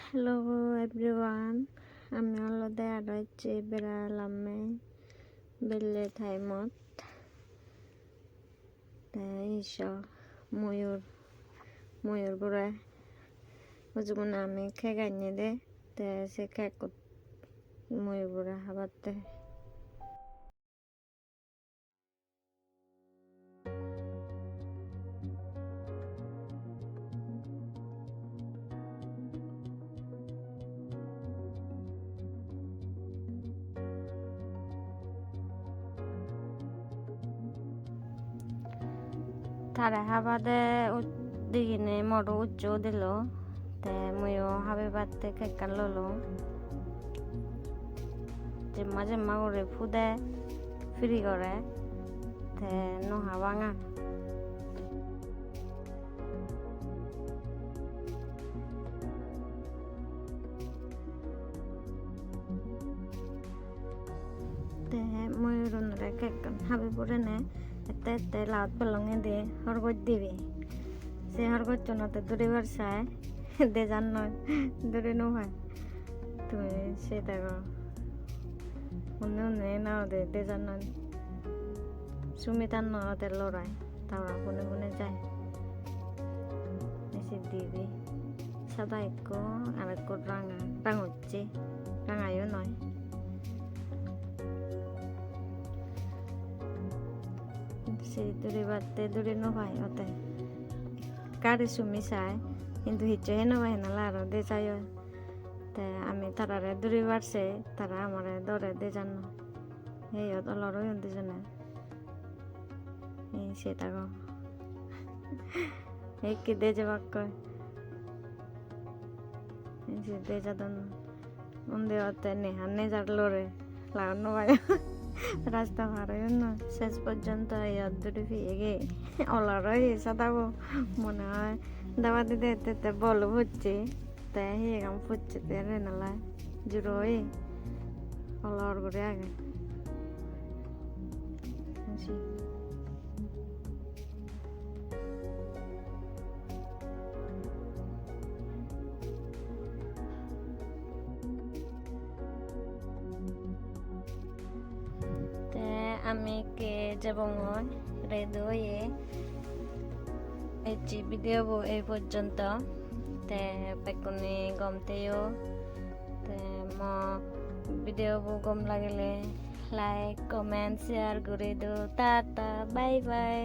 Hello everyone. আমি হলদে আর হচ্ছে বেড়ালামে বেলে থাইমত ইস ময়ূর বুড়া বুঝুন আমি খেগাইনি দে তে সে খেক ময়ূর বুড়া হাবাতে তারা হাবাদে দিগিনে মরু উচ্চ দিল তে ময়ূর হাবে বাতে খেকান ললো জেম্মা জেম্মা করে ফুদে ফ্রি করে তে নহা ভাঙা তে ময়ূর খেকান হাবে পড়ে নে এতে লাউত পেলঙে দে হরগত দিবি সে হরগত চনাতে দূরে বারসায় দে জান নয় দূরে নয় তুমি সে দেখো অন্য নাও দে জান নয় সুমিতার নতে লড়াই তারা বনে বনে যায় এসে দিবি সাদা একো আর একো রাঙা হচ্ছে রাঙাইও নয় সেই দূরে বাড়তে দূরে নভাই ওতে কারে সুমি চাই কিন্তু হিচ্ছে হে নভাই না লারো দে চাই তে আমি তারারে দূরে বাড়ছে তারা আমারে দরে দে জান এই অলরই দুজনে এই সেটা গো এই কি দে যাবাক কয় এই যে দে যাদন উন্দে ওতে নেহানে যার লড়ে লাগানো ভাই রাস্তা পার না শেষ পর্যন্ত দূরে ফিরে গে অলরই সাদাবো মনে হয় দাবা দিতে এতে বল হচ্ছে তাই হেগাম ফুটছে তে নালা জুড়োই অলর করে আগে আমি কে যাব রেডি হয়ে এই ভিডিও এই পর্যন্ত তে পেকুনি গমতেও তে মো ভিডিও গম লাগিলে লাইক কমেন্ট শেয়ার করে দিও টাটা বাই বাই।